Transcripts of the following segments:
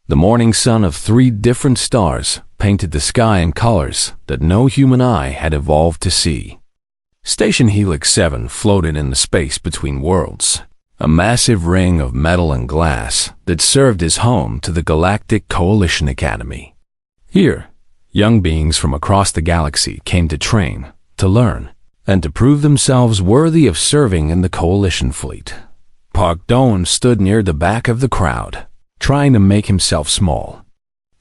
The morning sun of 3 different stars painted the sky in colors that no human eye had evolved to see. Station Helix 7 floated in the space between worlds, a massive ring of metal and glass that served as home to the Galactic Coalition Academy. Here, young beings from across the galaxy came to train, to learn, and to prove themselves worthy of serving in the Coalition fleet. Park Doan stood near the back of the crowd, trying to make himself small.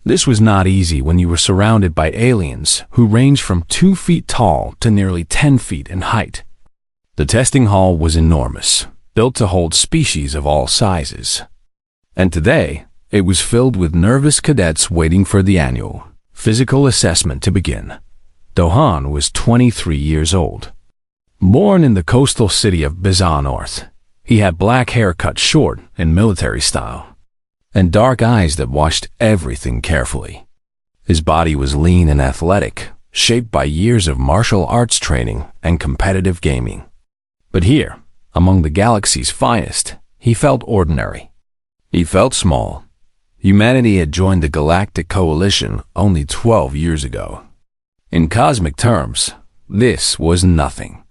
This was not easy when you were surrounded by aliens who ranged from 2 feet tall to nearly 10 feet in height. The testing hall was enormous, built to hold species of all sizes. And today, it was filled with nervous cadets waiting for the annual physical assessment to begin. Dohan was 23 years old. Born in the coastal city of Bizan North, he had black hair cut short in military style, and dark eyes that watched everything carefully. His body was lean and athletic, shaped by years of martial arts training and competitive gaming. But here, among the galaxy's finest, he felt ordinary. He felt small. Humanity had joined the Galactic Coalition only 12 years ago. In cosmic terms, this was nothing.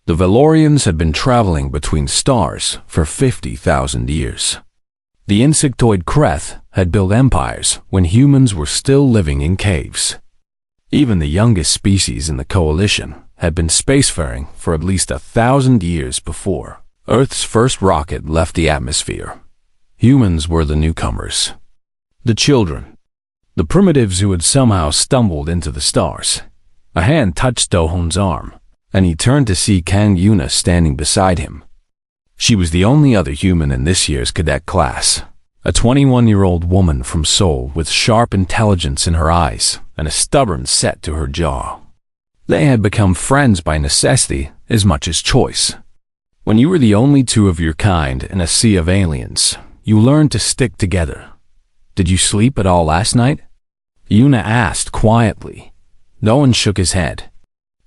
The Valorians had been traveling between stars for 50,000 years. The insectoid Kreth had built empires when humans were still living in caves. Even the youngest species in the Coalition had been spacefaring for at least 1,000 years before Earth's first rocket left the atmosphere. Humans were the newcomers. The children. The primitives who had somehow stumbled into the stars. A hand touched Dohon's arm, and he turned to see Kang Yuna standing beside him. She was the only other human in this year's cadet class, a 21-year-old woman from Seoul with sharp intelligence in her eyes and a stubborn set to her jaw. They had become friends by necessity as much as choice. When you were the only 2 of your kind in a sea of aliens, you learned to stick together. Did you sleep at all last night? Yuna asked quietly. Doan shook his head.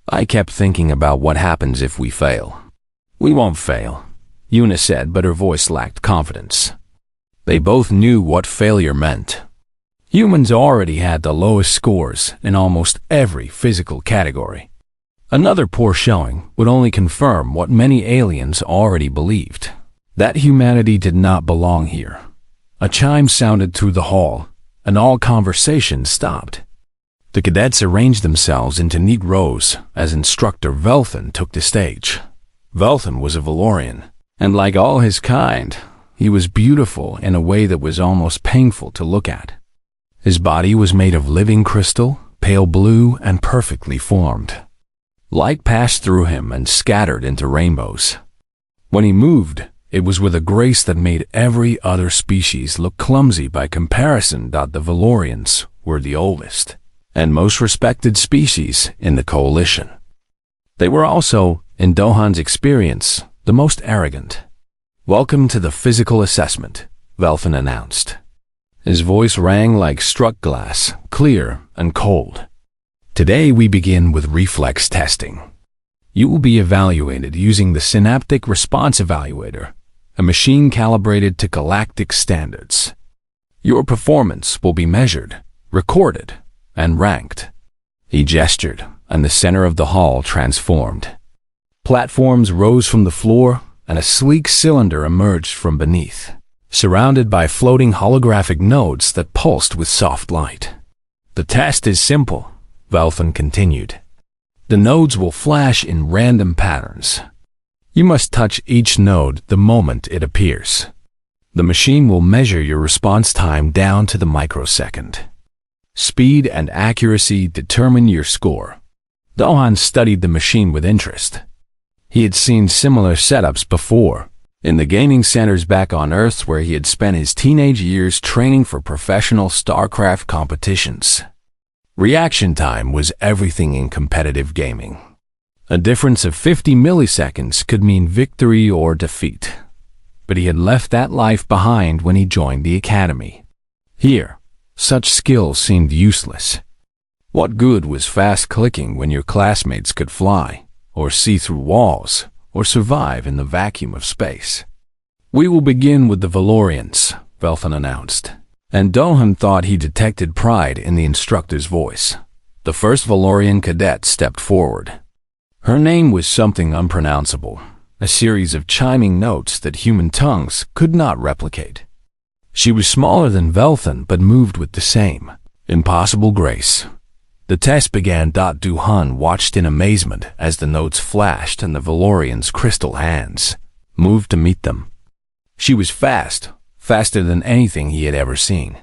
I kept thinking about what happens if we fail. We won't fail, Yuna said, but her voice lacked confidence. They both knew what failure meant. Humans already had the lowest scores in almost every physical category. Another poor showing would only confirm what many aliens already believed, that humanity did not belong here. A chime sounded through the hall, and all conversation stopped. The cadets arranged themselves into neat rows as instructor Velthan took the stage. Velthan was a Valorian, and like all his kind, he was beautiful in a way that was almost painful to look at. His body was made of living crystal, pale blue, and perfectly formed. Light passed through him and scattered into rainbows. When he moved, it was with a grace that made every other species look clumsy by comparison. The Valorians were the oldest and most respected species in the Coalition. They were also, in Dohan's experience, the most arrogant. Welcome to the physical assessment, Velthan announced. His voice rang like struck glass, clear and cold. Today we begin with reflex testing. You will be evaluated using the Synaptic Response Evaluator, a machine calibrated to galactic standards. Your performance will be measured, recorded, and ranked. He gestured, and the center of the hall transformed. Platforms rose from the floor, and a sleek cylinder emerged from beneath, surrounded by floating holographic nodes that pulsed with soft light. The test is simple, Velthan continued. The nodes will flash in random patterns. You must touch each node the moment it appears. The machine will measure your response time down to the microsecond. Speed and accuracy determine your score. Dohan studied the machine with interest. He had seen similar setups before, in the gaming centers back on Earth where he had spent his teenage years training for professional StarCraft competitions. Reaction time was everything in competitive gaming. A difference of 50 milliseconds could mean victory or defeat. But he had left that life behind when he joined the academy. Here, such skills seemed useless. What good was fast clicking when your classmates could fly, or see through walls, or survive in the vacuum of space? We will begin with the Valorians, Velthan announced. And Dohan thought he detected pride in the instructor's voice. The first Valorian cadet stepped forward. Her name was something unpronounceable, a series of chiming notes that human tongues could not replicate. She was smaller than Velthan, but moved with the same impossible grace. The test began. Duhan watched in amazement as the notes flashed and the Valorian's crystal hands moved to meet them. She was fast, faster than anything he had ever seen.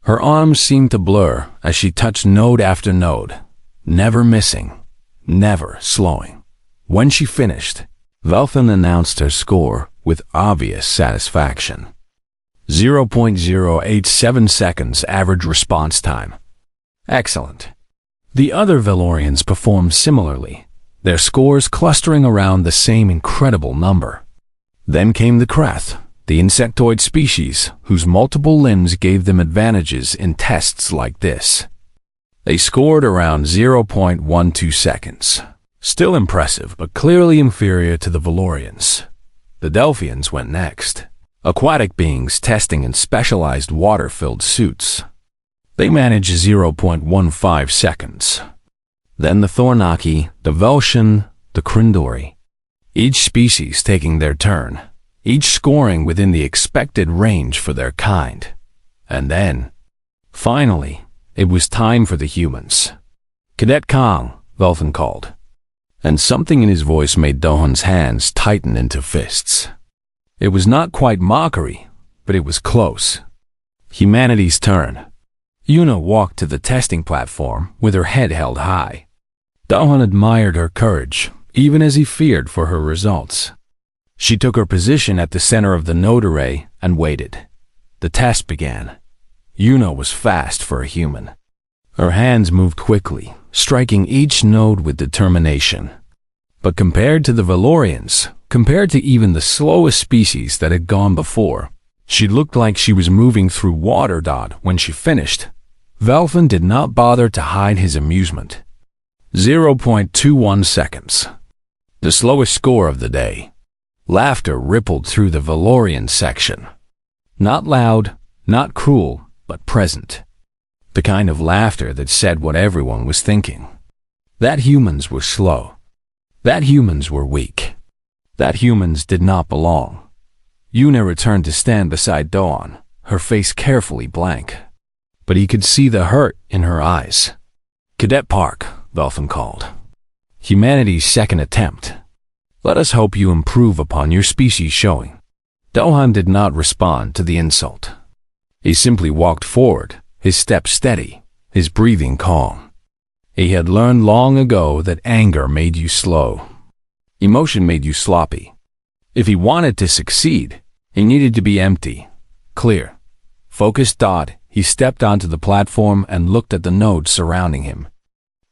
Her arms seemed to blur as she touched node after node, never missing, never slowing. When she finished, Velthan announced her score with obvious satisfaction. 0.087 seconds average response time. Excellent. The other Valorians performed similarly, their scores clustering around the same incredible number. Then came the Krath, the insectoid species whose multiple limbs gave them advantages in tests like this. They scored around 0.12 seconds. Still impressive, but clearly inferior to the Valorians. The Delphians went next, aquatic beings testing in specialized water-filled suits. They managed 0.15 seconds. Then the Thornaki, the Velshan, the Krindori. Each species taking their turn, each scoring within the expected range for their kind. And then, finally, it was time for the humans. Cadet Kong, Velthan called. And something in his voice made Dohan's hands tighten into fists. It was not quite mockery, but it was close. Humanity's turn. Yuna walked to the testing platform with her head held high. Dohan admired her courage, even as he feared for her results. She took her position at the center of the node array and waited. The test began. Yuna was fast for a human. Her hands moved quickly, striking each node with determination. But compared to the Valorians, compared to even the slowest species that had gone before, she looked like she was moving through water. When she finished, Velthan did not bother to hide his amusement. 0.21 seconds. The slowest score of the day. Laughter rippled through the Valorian section. Not loud, not cruel, but present. The kind of laughter that said what everyone was thinking. That humans were slow. That humans were weak. That humans did not belong. Yuna returned to stand beside Dohan, her face carefully blank. But he could see the hurt in her eyes. Cadet Park, Velthan called. Humanity's second attempt. Let us hope you improve upon your species showing. Dohan did not respond to the insult. He simply walked forward, his step steady, his breathing calm. He had learned long ago that anger made you slow. Emotion made you sloppy. If he wanted to succeed, he needed to be empty, clear, focused. He stepped onto the platform and looked at the nodes surrounding him.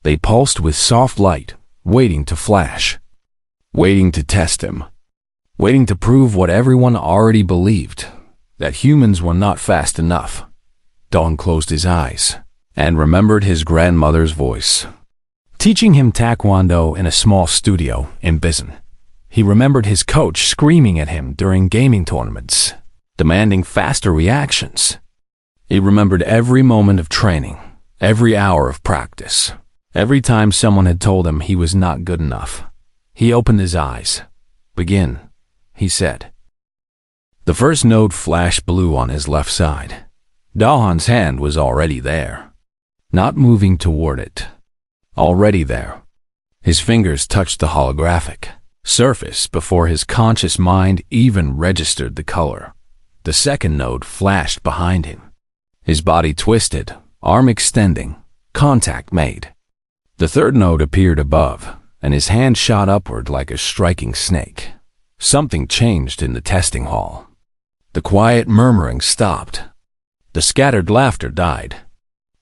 They pulsed with soft light, waiting to flash, waiting to test him, waiting to prove what everyone already believed, that humans were not fast enough. Dohan closed his eyes and remembered his grandmother's voice, teaching him taekwondo in a small studio in Bizen. He remembered his coach screaming at him during gaming tournaments, demanding faster reactions. He remembered every moment of training, every hour of practice, every time someone had told him he was not good enough. He opened his eyes. Begin, he said. The first node flashed blue on his left side. Dohan's hand was already there, not moving toward it. Already there. His fingers touched the holographic surface before his conscious mind even registered the color. The second node flashed behind him. His body twisted, arm extending, contact made. The third node appeared above, and his hand shot upward like a striking snake. Something changed in the testing hall. The quiet murmuring stopped. The scattered laughter died.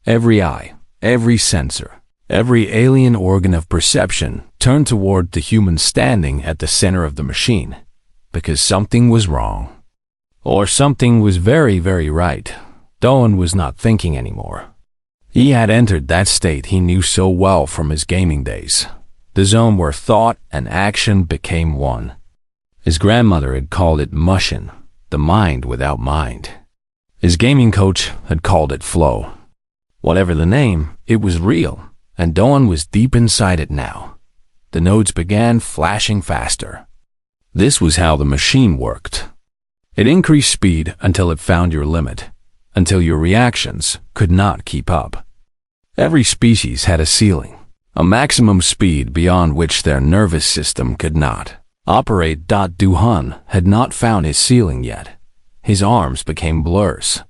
Every eye, every sensor, every alien organ of perception turned toward the human standing at the center of the machine, because something was wrong. Or something was very, very right. Dohan was not thinking anymore. He had entered that state he knew so well from his gaming days, the zone where thought and action became one. His grandmother had called it mushin, the mind without mind. His gaming coach had called it flow. Whatever the name, it was real, and Dohan was deep inside it now. The nodes began flashing faster. This was how the machine worked. It increased speed until it found your limit, until your reactions could not keep up. Every species had a ceiling, a maximum speed beyond which their nervous system could not operate. Dohan had not found his ceiling yet. His arms became blurs.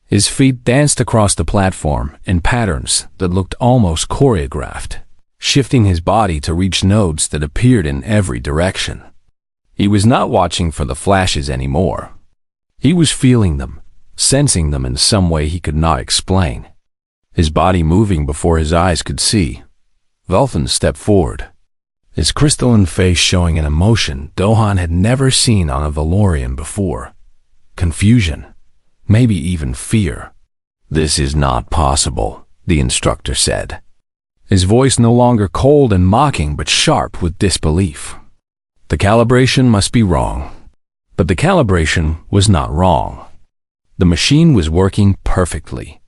His feet danced across the platform in patterns that looked almost choreographed, shifting his body to reach nodes that appeared in every direction. He was not watching for the flashes anymore. He was feeling them, sensing them in some way he could not explain. His body moving before his eyes could see. Velthan stepped forward, his crystalline face showing an emotion Dohan had never seen on a Valorian before. Confusion, maybe even fear. "This is not possible," the instructor said. His voice no longer cold and mocking, but sharp with disbelief. The calibration must be wrong. But the calibration was not wrong. The machine was working perfectly.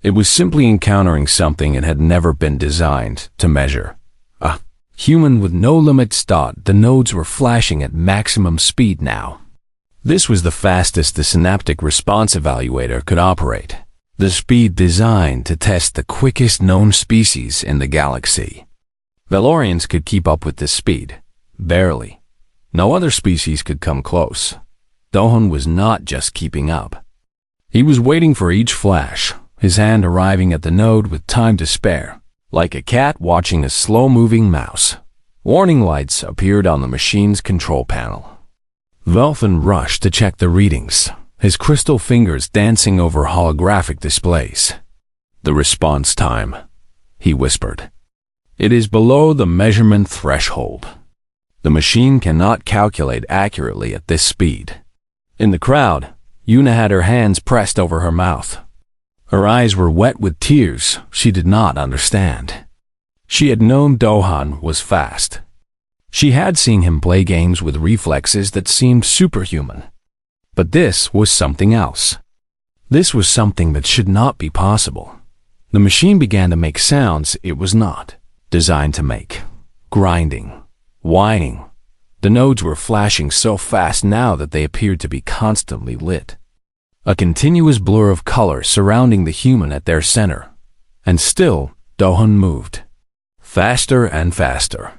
It was simply encountering something it had never been designed to measure. A human with no limits. The nodes were flashing at maximum speed now. This was the fastest the synaptic response evaluator could operate, the speed designed to test the quickest known species in the galaxy. Valorians could keep up with this speed. Barely. No other species could come close. Dohan was not just keeping up. He was waiting for each flash, his hand arriving at the node with time to spare, like a cat watching a slow-moving mouse. Warning lights appeared on the machine's control panel. Velthan rushed to check the readings, his crystal fingers dancing over holographic displays. "The response time," he whispered. "It is below the measurement threshold. The machine cannot calculate accurately at this speed." In the crowd, Yuna had her hands pressed over her mouth. Her eyes were wet with tears she did not understand. She had known Dohan was fast. She had seen him play games with reflexes that seemed superhuman. But this was something else. This was something that should not be possible. The machine began to make sounds it was not designed to make. Grinding, whining. The nodes were flashing so fast now that they appeared to be constantly lit. A continuous blur of color surrounding the human at their center. And still, Dohan moved. Faster and faster.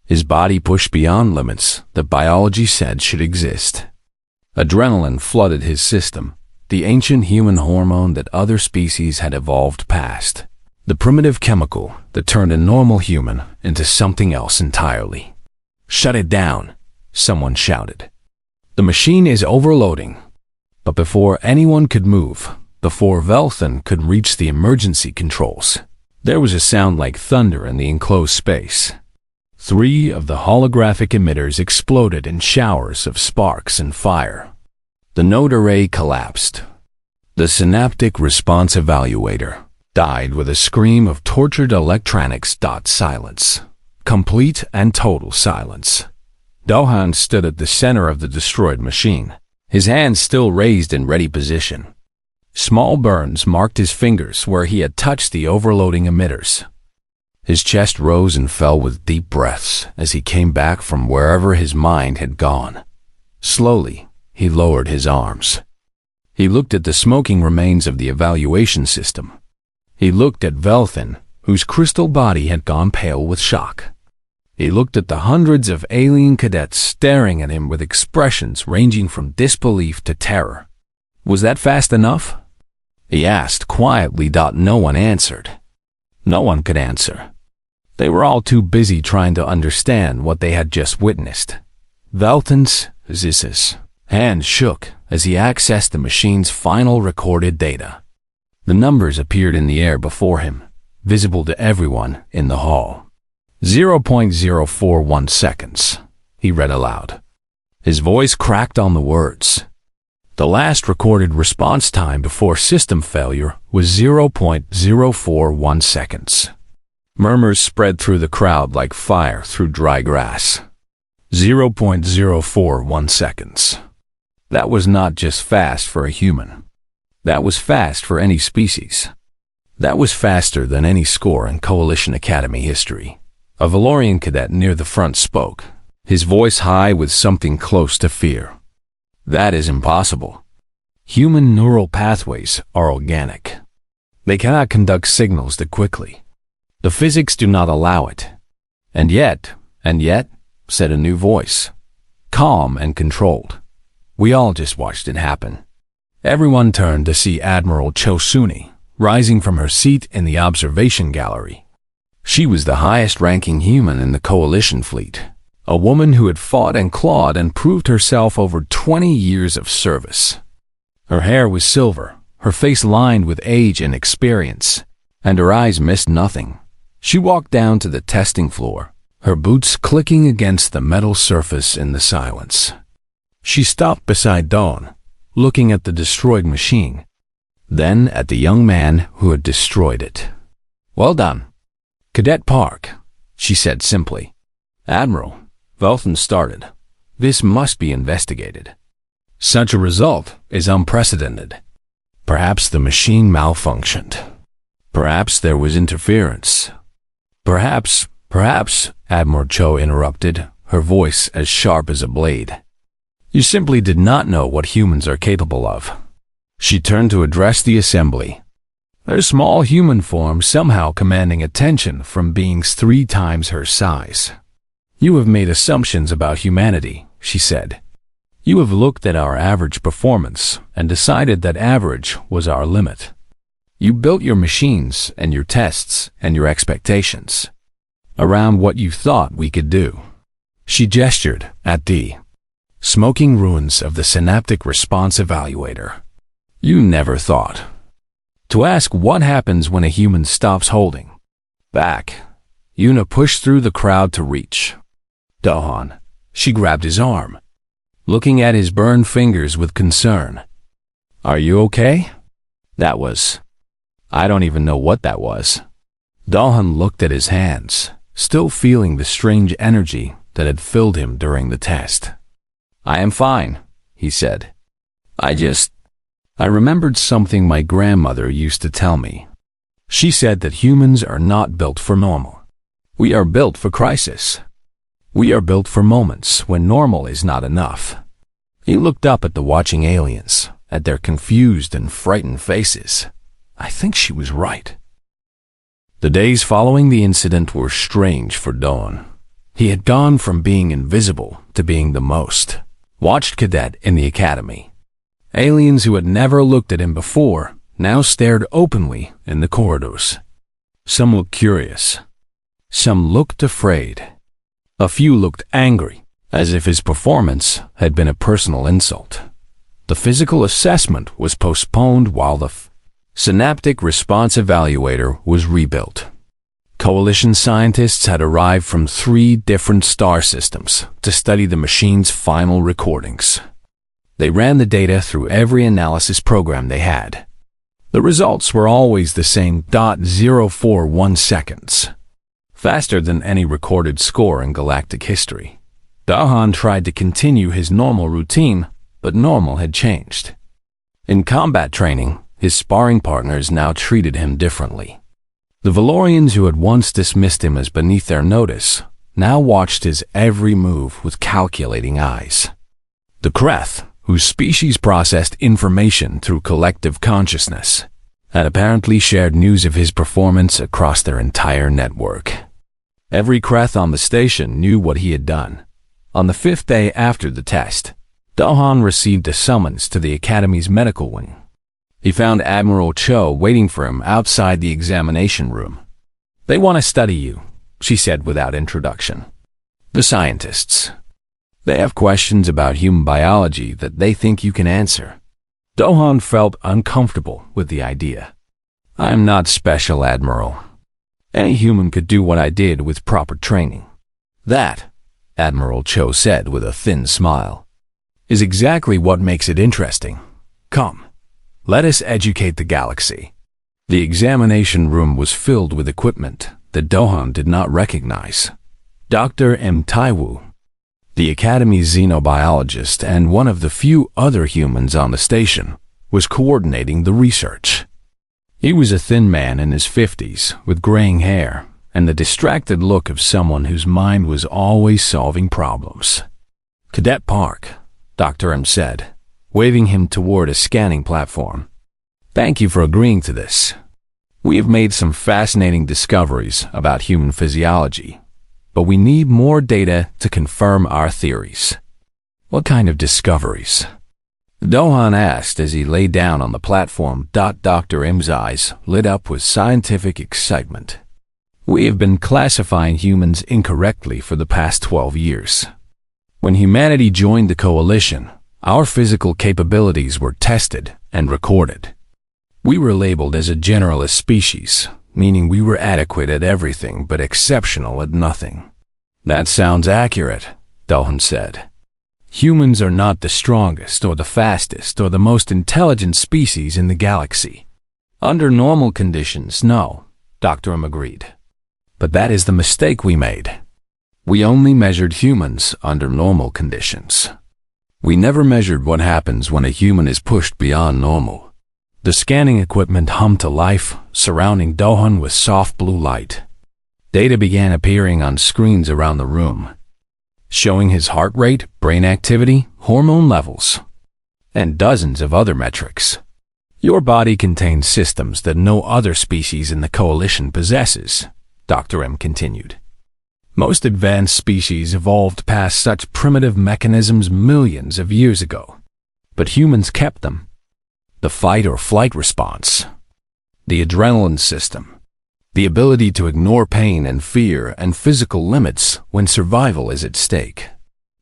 His body pushed beyond limits that biology said should exist. Adrenaline flooded his system, the ancient human hormone that other species had evolved past. The primitive chemical that turned a normal human into something else entirely. "Shut it down," someone shouted. "The machine is overloading." But before anyone could move, before Velthan could reach the emergency controls, there was a sound like thunder in the enclosed space. 3 of the holographic emitters exploded in showers of sparks and fire. The node array collapsed. The synaptic response evaluator died with a scream of tortured electronics. Silence. Complete and total silence. Dohan stood at the center of the destroyed machine, his hands still raised in ready position. Small burns marked his fingers where he had touched the overloading emitters. His chest rose and fell with deep breaths as he came back from wherever his mind had gone. Slowly, he lowered his arms. He looked at the smoking remains of the evaluation system. He looked at Velthan, whose crystal body had gone pale with shock. He looked at the hundreds of alien cadets staring at him with expressions ranging from disbelief to terror. Was that fast enough? He asked quietly. No one answered. No one could answer. They were all too busy trying to understand what they had just witnessed. Velthan's hand shook as he accessed the machine's final recorded data. The numbers appeared in the air before him, visible to everyone in the hall. 0.041 seconds, he read aloud. His voice cracked on the words. The last recorded response time before system failure was 0.041 seconds. Murmurs spread through the crowd like fire through dry grass. 0.041 seconds. That was not just fast for a human. That was fast for any species. That was faster than any score in Coalition Academy history. A Valorian cadet near the front spoke, his voice high with something close to fear. That is impossible. Human neural pathways are organic. They cannot conduct signals that quickly. The physics do not allow it. And yet, said a new voice, calm and controlled. We all just watched it happen. Everyone turned to see Admiral Chosuni rising from her seat in the observation gallery. She was the highest-ranking human in the Coalition fleet, a woman who had fought and clawed and proved herself over 20 years of service. Her hair was silver, her face lined with age and experience, and her eyes missed nothing. She walked down to the testing floor, her boots clicking against the metal surface in the silence. She stopped beside Dawn, looking at the destroyed machine, then at the young man who had destroyed it. Well done. Cadet Park, she said simply. Admiral, Velthan started. This must be investigated. Such a result is unprecedented. Perhaps the machine malfunctioned. Perhaps there was interference. Perhaps, Admiral Cho interrupted, her voice as sharp as a blade. You simply did not know what humans are capable of. She turned to address the assembly. Her small human form somehow commanding attention from beings 3 times her size. You have made assumptions about humanity, she said. You have looked at our average performance and decided that average was our limit. You built your machines and your tests and your expectations around what you thought we could do. She gestured at the smoking ruins of the Synaptic Response Evaluator. You never thought to ask what happens when a human stops holding back. Yuna pushed through the crowd to reach Dohan. She grabbed his arm, looking at his burned fingers with concern. Are you okay? That was... I don't even know what that was. Dohan looked at his hands, still feeling the strange energy that had filled him during the test. I am fine, he said. I remembered something my grandmother used to tell me. She said that humans are not built for normal. We are built for crisis. We are built for moments when normal is not enough. He looked up at the watching aliens, at their confused and frightened faces. I think she was right. The days following the incident were strange for Dawn. He had gone from being invisible to being the most watched cadet in the academy. Aliens who had never looked at him before now stared openly in the corridors. Some looked curious. Some looked afraid. A few looked angry, as if his performance had been a personal insult. The physical assessment was postponed while the Synaptic Response Evaluator was rebuilt. Coalition scientists had arrived from 3 different star systems to study the machine's final recordings. They ran the data through every analysis program they had. The results were always the same .041 seconds, faster than any recorded score in galactic history. Dahan tried to continue his normal routine, but normal had changed. In combat training, his sparring partners now treated him differently. The Valorians who had once dismissed him as beneath their notice now watched his every move with calculating eyes. The Kreth, whose species processed information through collective consciousness, had apparently shared news of his performance across their entire network. Every Kreth on the station knew what he had done. On the 5th day after the test, Dahan received a summons to the Academy's medical wing. He found Admiral Cho waiting for him outside the examination room. They want to study you, she said without introduction. The scientists. They have questions about human biology that they think you can answer. Dahan felt uncomfortable with the idea. I am not special, Admiral. Any human could do what I did with proper training. That, Admiral Cho said with a thin smile, is exactly what makes it interesting. Come, let us educate the galaxy. The examination room was filled with equipment that Dahan did not recognize. Dr. M. Taiwu, the Academy's xenobiologist and one of the few other humans on the station, was coordinating the research. He was a thin man in his 50s with graying hair and the distracted look of someone whose mind was always solving problems. "Cadet Park," Dr. M said, waving him toward a scanning platform. "Thank you for agreeing to this. We have made some fascinating discoveries about human physiology, but we need more data to confirm our theories." "What kind of discoveries?" Dohan asked as he lay down on the platform. Dr. M's eyes lit up with scientific excitement. "We have been classifying humans incorrectly for the past 12 years. When humanity joined the coalition, our physical capabilities were tested and recorded. We were labeled as a generalist species, meaning we were adequate at everything but exceptional at nothing." "That sounds accurate," Dohan said. "Humans are not the strongest or the fastest or the most intelligent species in the galaxy. Under normal conditions, no," Dr. M agreed. "But that is the mistake we made. We only measured humans under normal conditions. We never measured what happens when a human is pushed beyond normal." The scanning equipment hummed to life, surrounding Dohan with soft blue light. Data began appearing on screens around the room, showing his heart rate, brain activity, hormone levels, and dozens of other metrics. "Your body contains systems that no other species in the coalition possesses," Dr. M continued. "Most advanced species evolved past such primitive mechanisms millions of years ago, but humans kept them. The fight or flight response, the adrenaline system, the ability to ignore pain and fear and physical limits when survival is at stake."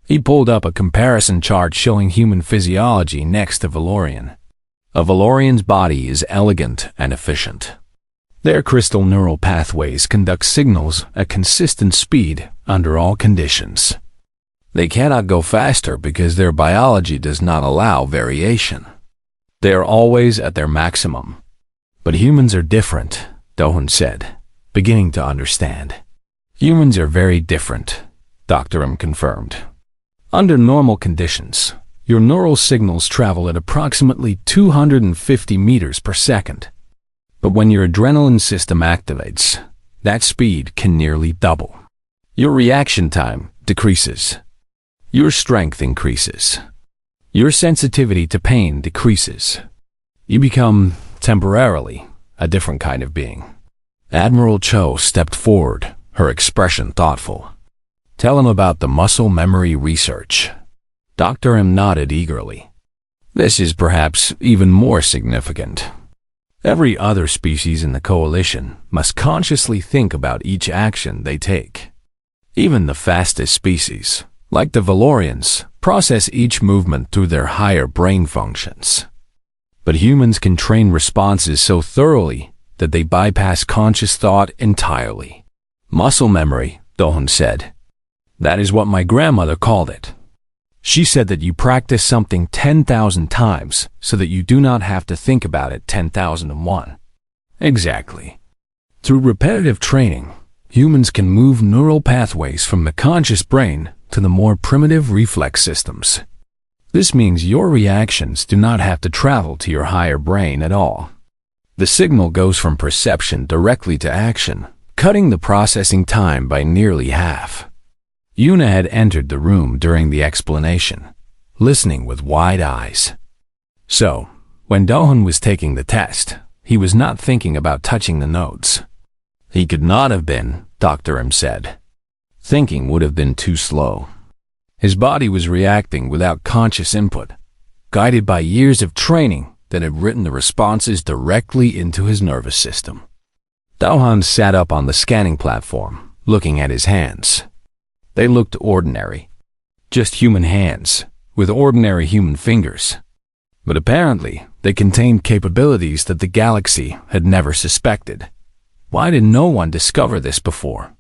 He pulled up a comparison chart showing human physiology next to Valorian. A Valorian's body is elegant and efficient. Their crystal neural pathways conduct signals at consistent speed under all conditions. They cannot go faster because their biology does not allow variation. They are always at their maximum. "But humans are different," Dohan said, beginning to understand. "Humans are very different," Dr. M confirmed. "Under normal conditions, your neural signals travel at approximately 250 meters per second. But when your adrenaline system activates, that speed can nearly double. Your reaction time decreases. Your strength increases. Your sensitivity to pain decreases. You become, temporarily, a different kind of being." Admiral Cho stepped forward, her expression thoughtful. "Tell him about the muscle memory research." Dr. M nodded eagerly. "This is perhaps even more significant. Every other species in the coalition must consciously think about each action they take. Even the fastest species, like the Valorians, process each movement through their higher brain functions. But humans can train responses so thoroughly that they bypass conscious thought entirely. Muscle memory, Dohan said. That is what my grandmother called it. She said that you practice something 10,000 times so that you do not have to think about it 10,001. Exactly. Through repetitive training, humans can move neural pathways from the conscious brain to the more primitive reflex systems. This means your reactions do not have to travel to your higher brain at all. The signal goes from perception directly to action, cutting the processing time by nearly half. Yuna had entered the room during the explanation, listening with wide eyes. So, when Dohan was taking the test, he was not thinking about touching the notes. He could not have been, Dr. M said. Thinking would have been too slow. His body was reacting without conscious input, guided by years of training that had written the responses directly into his nervous system. Dohan sat up on the scanning platform, looking at his hands. They looked ordinary. Just human hands, with ordinary human fingers. But apparently, they contained capabilities that the galaxy had never suspected. Why did no one discover this before?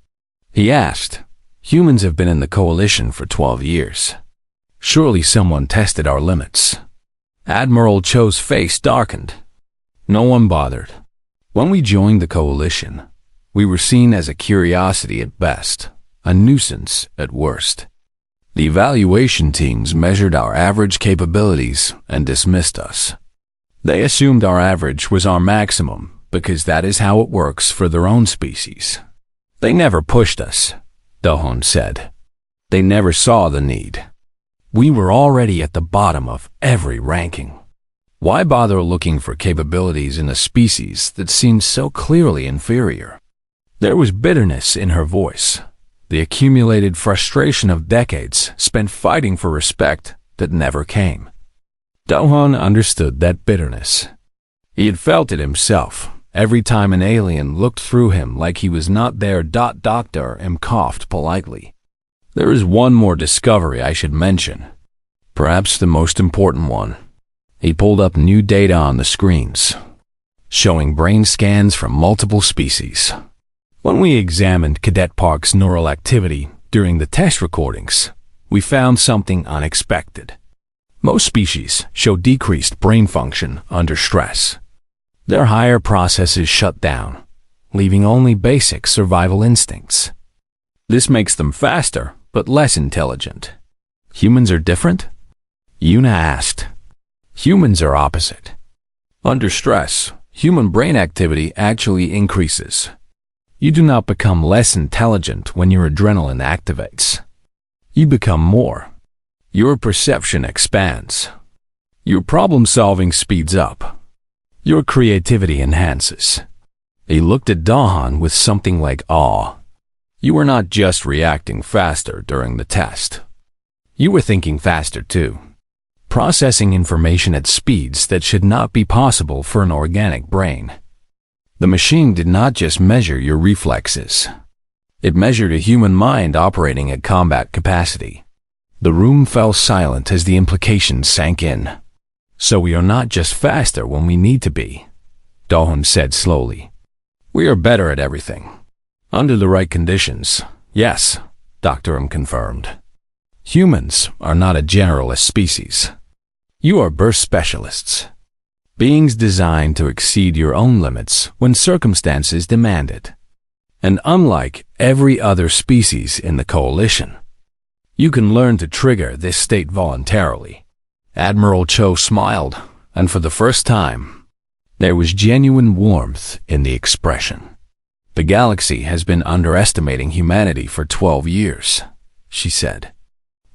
He asked. Humans have been in the coalition for 12 years. Surely someone tested our limits. Admiral Cho's face darkened. No one bothered. When we joined the coalition, we were seen as a curiosity at best, a nuisance at worst. The evaluation teams measured our average capabilities and dismissed us. They assumed our average was our maximum because that is how it works for their own species. They never pushed us, Do-hun said. They never saw the need. We were already at the bottom of every ranking. Why bother looking for capabilities in a species that seemed so clearly inferior? There was bitterness in her voice, the accumulated frustration of decades spent fighting for respect that never came. Do-hun understood that bitterness. He had felt it himself every time an alien looked through him like he was not there. Dr. M coughed politely. There is one more discovery I should mention, perhaps the most important one. He pulled up new data on the screens, showing brain scans from multiple species. When we examined Cadet Park's neural activity during the test recordings, we found something unexpected. Most species show decreased brain function under stress. Their higher processes shut down, leaving only basic survival instincts. This makes them faster, but less intelligent. Humans are different? Yuna asked. Humans are opposite. Under stress, human brain activity actually increases. You do not become less intelligent when your adrenaline activates. You become more. Your perception expands. Your problem-solving speeds up. Your creativity enhances. He looked at Do-hun with something like awe. You were not just reacting faster during the test. You were thinking faster too, processing information at speeds that should not be possible for an organic brain. The machine did not just measure your reflexes. It measured a human mind operating at combat capacity. The room fell silent as the implications sank in. So we are not just faster when we need to be, Do-hun said slowly. We are better at everything. Under the right conditions, yes, Dr. M confirmed. Humans are not a generalist species. You are burst specialists. Beings designed to exceed your own limits when circumstances demand it. And unlike every other species in the coalition, you can learn to trigger this state voluntarily. Admiral Cho smiled, and for the first time, there was genuine warmth in the expression. The galaxy has been underestimating humanity for 12 years, she said.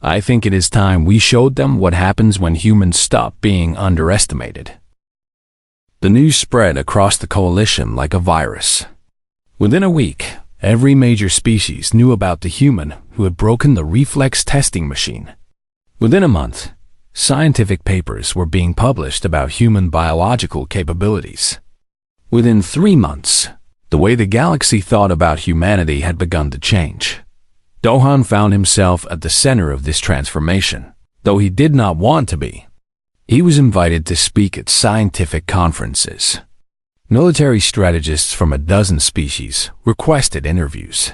I think it is time we showed them what happens when humans stop being underestimated. The news spread across the coalition like a virus. Within a week, every major species knew about the human who had broken the reflex testing machine. Within a month, scientific papers were being published about human biological capabilities. Within 3 months, the way the galaxy thought about humanity had begun to change. Do-hun found himself at the center of this transformation, though he did not want to be. He was invited to speak at scientific conferences. Military strategists from a dozen species requested interviews.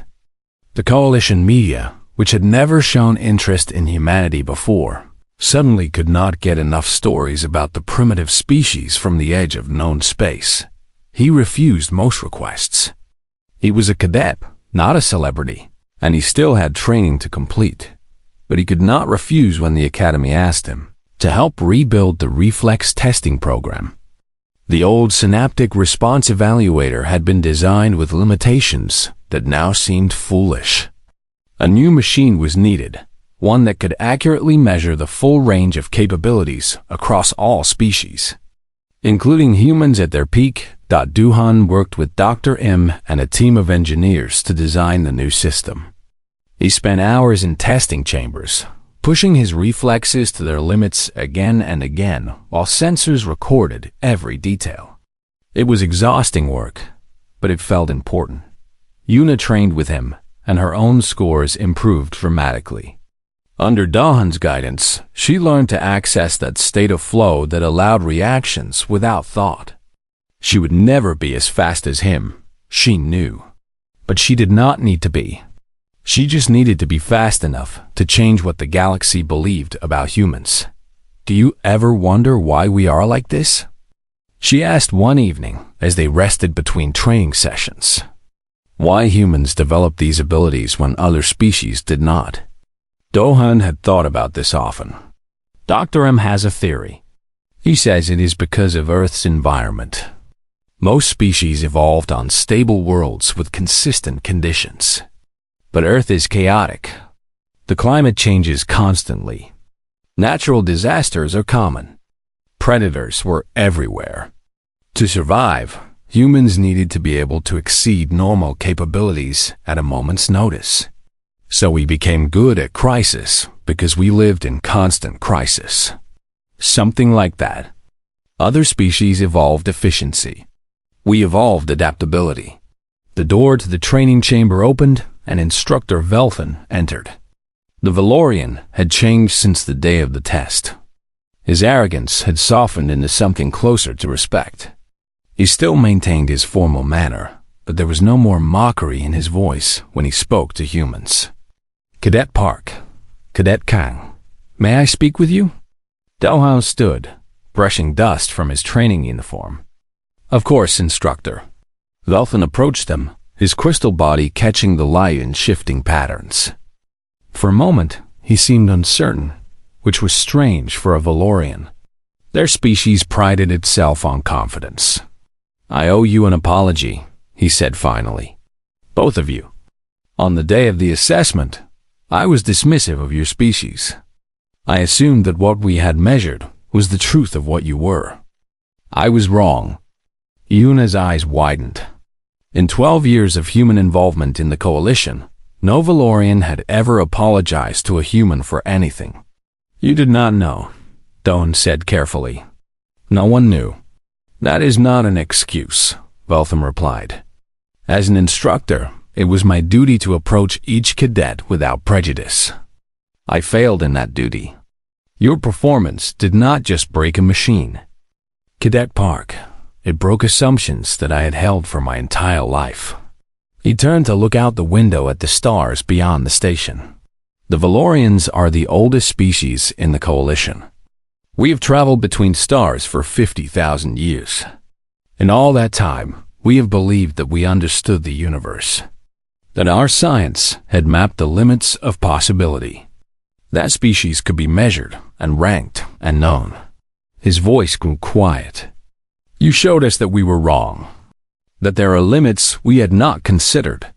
The coalition media, which had never shown interest in humanity before, suddenly could not get enough stories about the primitive species from the edge of known space. He refused most requests. He was a cadet, not a celebrity, and he still had training to complete. But he could not refuse when the Academy asked him to help rebuild the reflex testing program. The old synaptic response evaluator had been designed with limitations that now seemed foolish. A new machine was needed, one that could accurately measure the full range of capabilities across all species, including humans at their peak. Do-hun worked with Dr. M and a team of engineers to design the new system. He spent hours in testing chambers, pushing his reflexes to their limits again and again while sensors recorded every detail. It was exhausting work, but it felt important. Yuna trained with him, and her own scores improved dramatically. Under Do-hun's guidance, she learned to access that state of flow that allowed reactions without thought. She would never be as fast as him, she knew. But she did not need to be. She just needed to be fast enough to change what the galaxy believed about humans. Do you ever wonder why we are like this? She asked one evening as they rested between training sessions. Why humans developed these abilities when other species did not? Do-hun had thought about this often. Dr. M has a theory. He says it is because of Earth's environment. Most species evolved on stable worlds with consistent conditions. But Earth is chaotic. The climate changes constantly. Natural disasters are common. Predators were everywhere. To survive, humans needed to be able to exceed normal capabilities at a moment's notice. So we became good at crisis because we lived in constant crisis. Something like that. Other species evolved efficiency. We evolved adaptability. The door to the training chamber opened, and Instructor Velthan entered. The Valorian had changed since the day of the test. His arrogance had softened into something closer to respect. He still maintained his formal manner, but there was no more mockery in his voice when he spoke to humans. Cadet Park, Cadet Kang, may I speak with you? Dohan stood, brushing dust from his training uniform. Of course, Instructor. Velthan approached him, his crystal body catching the light in shifting patterns. For a moment, he seemed uncertain, which was strange for a Valorian. Their species prided itself on confidence. I owe you an apology, he said finally. Both of you. On the day of the assessment, I was dismissive of your species. I assumed that what we had measured was the truth of what you were. I was wrong. Yuna's eyes widened. In 12 years of human involvement in the Coalition, no Valorian had ever apologized to a human for anything. You did not know, Doan said carefully. No one knew. That is not an excuse, Veltham replied. As an instructor, it was my duty to approach each cadet without prejudice. I failed in that duty. Your performance did not just break a machine. Cadet Park, it broke assumptions that I had held for my entire life. He turned to look out the window at the stars beyond the station. The Valorians are the oldest species in the Coalition. We have traveled between stars for 50,000 years. In all that time, we have believed that we understood the universe, that our science had mapped the limits of possibility. That species could be measured and ranked and known. His voice grew quiet. You showed us that we were wrong, that there are limits we had not considered,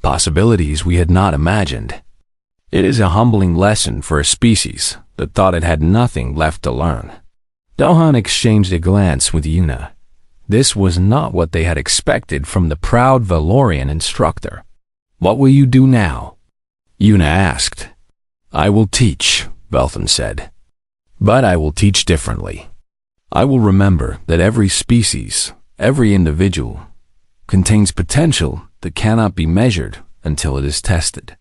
possibilities we had not imagined. It is a humbling lesson for a species that thought it had nothing left to learn. Dohan exchanged a glance with Yuna. This was not what they had expected from the proud Valorian instructor. What will you do now? Yuna asked. I will teach, Velthan said. But I will teach differently. I will remember that every species, every individual, contains potential that cannot be measured until it is tested.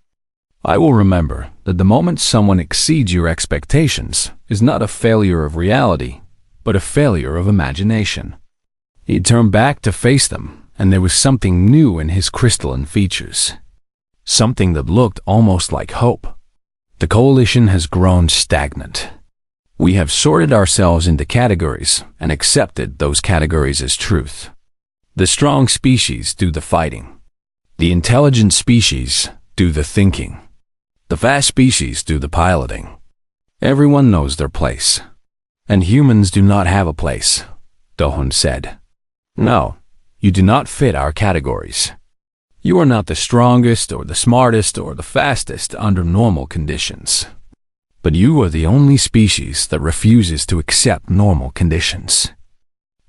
I will remember that the moment someone exceeds your expectations is not a failure of reality, but a failure of imagination. He turned back to face them, and there was something new in his crystalline features. Something that looked almost like hope. The Coalition has grown stagnant. We have sorted ourselves into categories and accepted those categories as truth. The strong species do the fighting. The intelligent species do the thinking. The fast species do the piloting. Everyone knows their place. And humans do not have a place, Dohun said. No, you do not fit our categories. You are not the strongest or the smartest or the fastest under normal conditions. But you are the only species that refuses to accept normal conditions.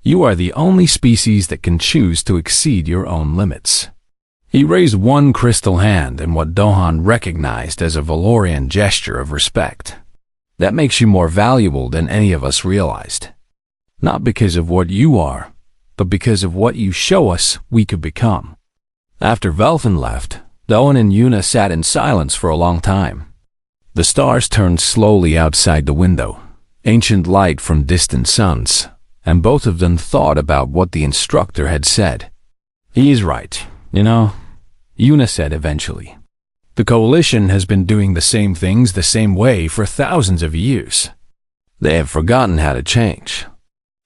You are the only species that can choose to exceed your own limits. He raised one crystal hand in what Dohan recognized as a Valorian gesture of respect. That makes you more valuable than any of us realized. Not because of what you are, but because of what you show us we could become. After Velthan left, Dohan and Yuna sat in silence for a long time. The stars turned slowly outside the window, ancient light from distant suns, and both of them thought about what the instructor had said. He is right, you know, Yuna said eventually. The Coalition has been doing the same things the same way for thousands of years. They have forgotten how to change,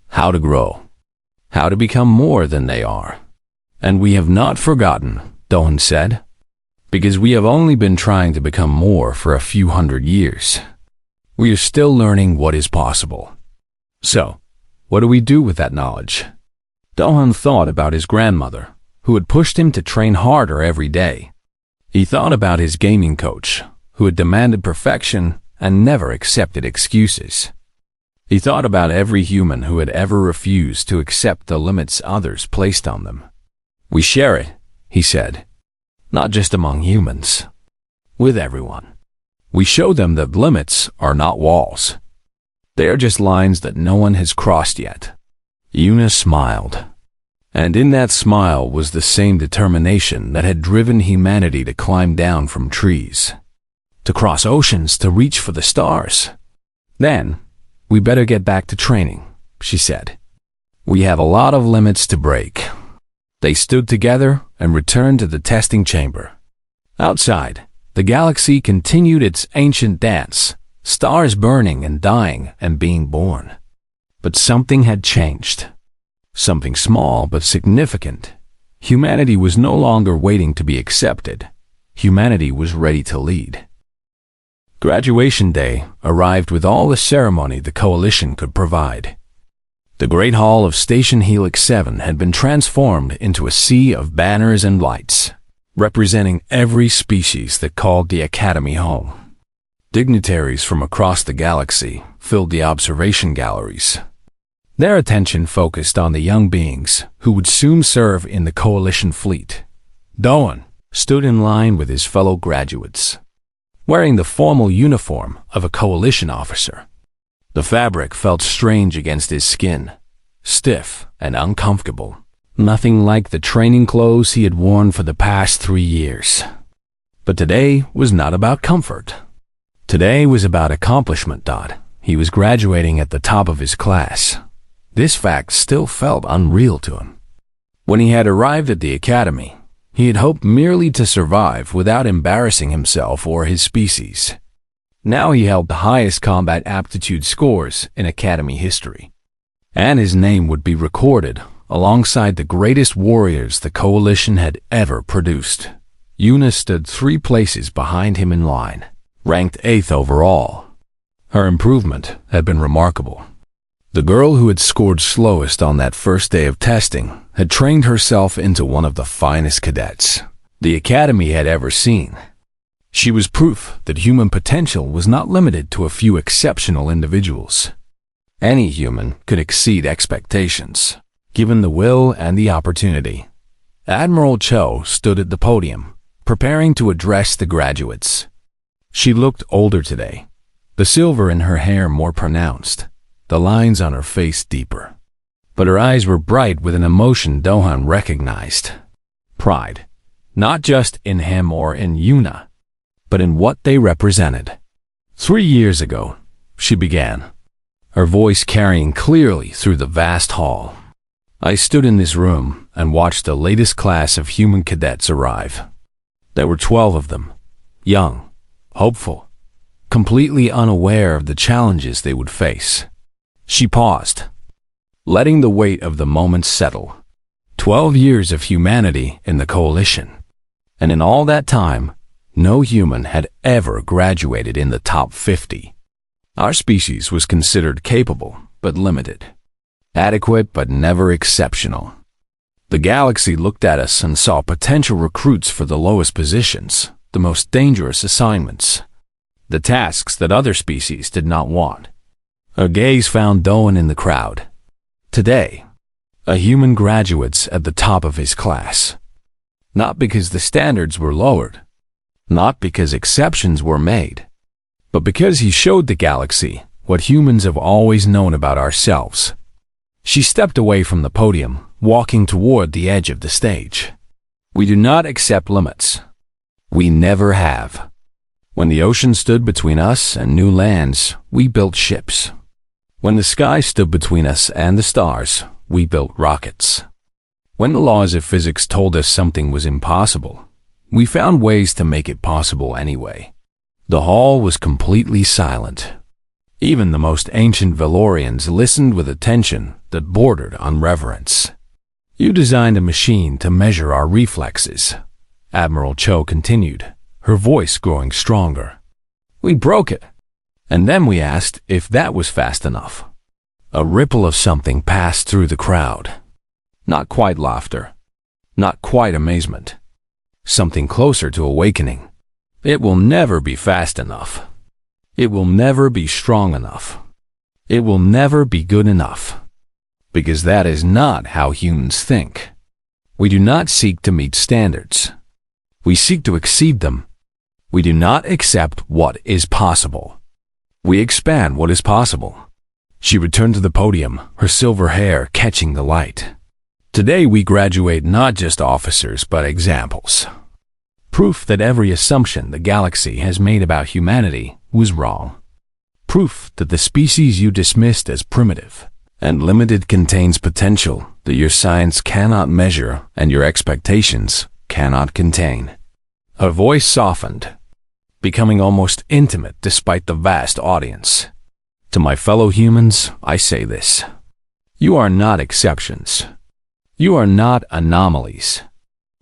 how to grow, how to become more than they are. And we have not forgotten, Dohan said, because we have only been trying to become more for a few hundred years. We are still learning what is possible. So, What do we do with that knowledge? Do-han thought about his grandmother, who had pushed him to train harder every day. He thought about his gaming coach, who had demanded perfection and never accepted excuses. He thought about every human who had ever refused to accept the limits others placed on them. We share it, he said, not just among humans, with everyone. We show them that limits are not walls. They are just lines that no one has crossed yet. Yuna smiled, and in that smile was the same determination that had driven humanity to climb down from trees, to cross oceans, to reach for the stars. Then, we better get back to training, she said. We have a lot of limits to break. They stood together and returned to the testing chamber. Outside, the galaxy continued its ancient dance, stars burning and dying and being born. But something had changed. Something small but significant. Humanity was no longer waiting to be accepted. Humanity was ready to lead. Graduation day arrived with all the ceremony the Coalition could provide. The Great Hall of Station Helix 7 had been transformed into a sea of banners and lights, representing every species that called the Academy home. Dignitaries from across the galaxy filled the observation galleries. Their attention focused on the young beings who would soon serve in the Coalition fleet. Do-han stood in line with his fellow graduates, wearing the formal uniform of a Coalition officer. The fabric felt strange against his skin, stiff and uncomfortable, nothing like the training clothes he had worn for the past 3 years. But today was not about comfort. Today was about accomplishment. He was graduating at the top of his class. This fact still felt unreal to him. When he had arrived at the academy, he had hoped merely to survive without embarrassing himself or his species. Now he held the highest combat aptitude scores in academy history, and his name would be recorded alongside the greatest warriors the Coalition had ever produced. Yuna stood 3 places behind him in line, ranked 8th overall. Her improvement had been remarkable. The girl who had scored slowest on that first day of testing had trained herself into one of the finest cadets the Academy had ever seen. She was proof that human potential was not limited to a few exceptional individuals. Any human could exceed expectations, given the will and the opportunity. Admiral Cho stood at the podium, preparing to address the graduates. She looked older today, the silver in her hair more pronounced, the lines on her face deeper. But her eyes were bright with an emotion Do-han recognized. Pride, not just in him or in Yuna, but in what they represented. 3 years ago, she began, her voice carrying clearly through the vast hall. I stood in this room and watched the latest class of human cadets arrive. There were 12 of them, young, hopeful, completely unaware of the challenges they would face. She paused, letting the weight of the moment settle. 12 years of humanity in the Coalition, and in all that time, no human had ever graduated in the top 50. Our species was considered capable but limited, adequate but never exceptional. The galaxy looked at us and saw potential recruits for the lowest positions, the most dangerous assignments, the tasks that other species did not want. Her gaze found Do-han in the crowd. Today, a human graduates at the top of his class. Not because the standards were lowered, not because exceptions were made, but because he showed the galaxy what humans have always known about ourselves. She stepped away from the podium, walking toward the edge of the stage. We do not accept limits. We never have. When the ocean stood between us and new lands, we built ships. When the sky stood between us and the stars, we built rockets. When the laws of physics told us something was impossible, we found ways to make it possible anyway. The hall was completely silent. Even the most ancient Valorians listened with attention that bordered on reverence. You designed a machine to measure our reflexes, Admiral Cho continued, her voice growing stronger. We broke it, and then we asked if that was fast enough. A ripple of something passed through the crowd. Not quite laughter. Not quite amazement. Something closer to awakening. It will never be fast enough. It will never be strong enough. It will never be good enough. Because that is not how humans think. We do not seek to meet standards. We seek to exceed them. We do not accept what is possible. We expand what is possible. She returned to the podium, her silver hair catching the light. Today we graduate not just officers but examples. Proof that every assumption the galaxy has made about humanity was wrong. Proof that the species you dismissed as primitive and limited contains potential that your science cannot measure and your expectations cannot contain. Her voice softened, becoming almost intimate despite the vast audience. To my fellow humans, I say this. You are not exceptions. You are not anomalies.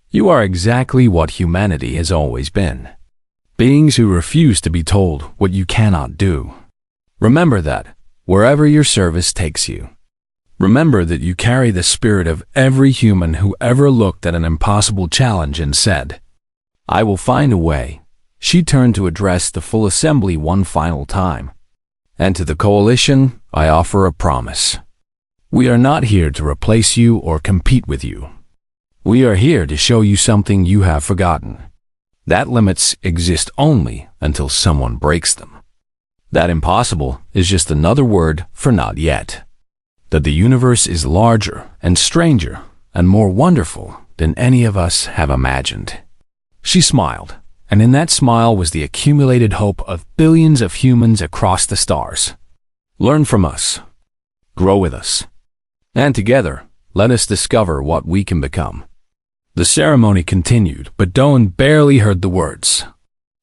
You are exactly what humanity has always been. Beings who refuse to be told what you cannot do. Remember that, wherever your service takes you. Remember that you carry the spirit of every human who ever looked at an impossible challenge and said, I will find a way. She turned to address the full assembly one final time. And to the coalition, I offer a promise. We are not here to replace you or compete with you. We are here to show you something you have forgotten. That limits exist only until someone breaks them. That impossible is just another word for not yet. That the universe is larger and stranger and more wonderful than any of us have imagined. She smiled, and in that smile was the accumulated hope of billions of humans across the stars. Learn from us. Grow with us. And together, let us discover what we can become. The ceremony continued, but Doan barely heard the words.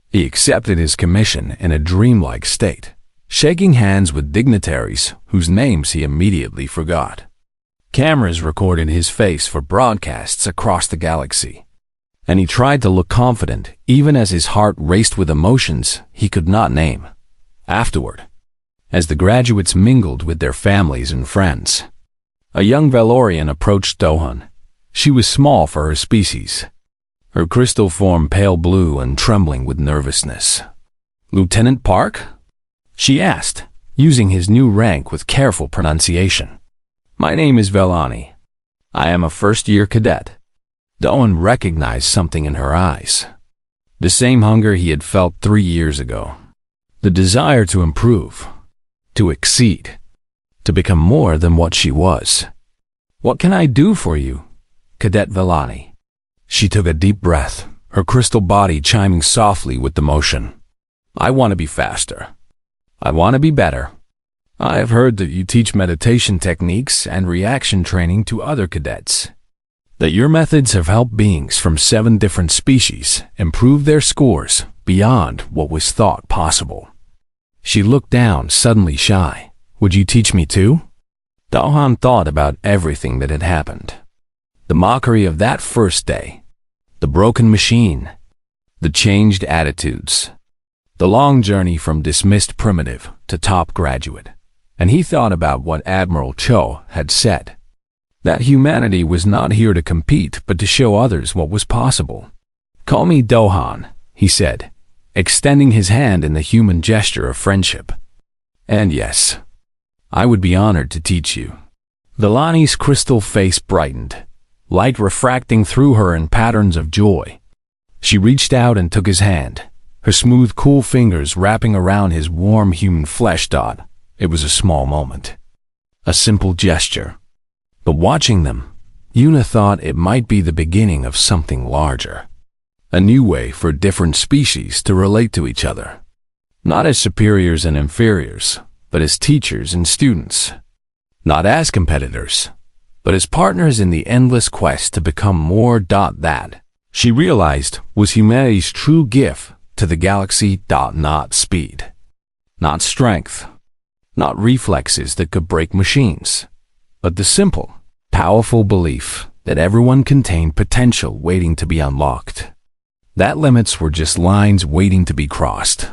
He accepted his commission in a dreamlike state, shaking hands with dignitaries whose names he immediately forgot. Cameras recorded his face for broadcasts across the galaxy, and he tried to look confident even as his heart raced with emotions he could not name. Afterward, as the graduates mingled with their families and friends, a young Valorian approached Dohan. She was small for her species, her crystal form pale blue and trembling with nervousness. Lieutenant Park? She asked, using his new rank with careful pronunciation. My name is Velani. I am a first-year cadet. Doan recognized something in her eyes. The same hunger he had felt 3 years ago. The desire to improve, to exceed, to become more than what she was. What can I do for you, Cadet Velani? She took a deep breath, her crystal body chiming softly with the motion. I want to be faster. I want to be better. I have heard that you teach meditation techniques and reaction training to other cadets. That your methods have helped beings from 7 different species improve their scores beyond what was thought possible. She looked down, suddenly shy. Would you teach me too? Dohan thought about everything that had happened. The mockery of that first day. The broken machine. The changed attitudes. The long journey from dismissed primitive to top graduate. And he thought about what Admiral Cho had said. That humanity was not here to compete, but to show others what was possible. Call me Dohan, he said, extending his hand in the human gesture of friendship. And yes, I would be honored to teach you. Velani's crystal face brightened, light refracting through her in patterns of joy. She reached out and took his hand, her smooth, cool fingers wrapping around his warm human flesh. It was a small moment. A simple gesture. But watching them, Yuna thought it might be the beginning of something larger. A new way for different species to relate to each other. Not as superiors and inferiors, but as teachers and students. Not as competitors, but as partners in the endless quest to become more. That, she realized, was humanity's true gift to the galaxy. Not speed. Not strength. Not reflexes that could break machines. But the simple, powerful belief that everyone contained potential waiting to be unlocked. That limits were just lines waiting to be crossed.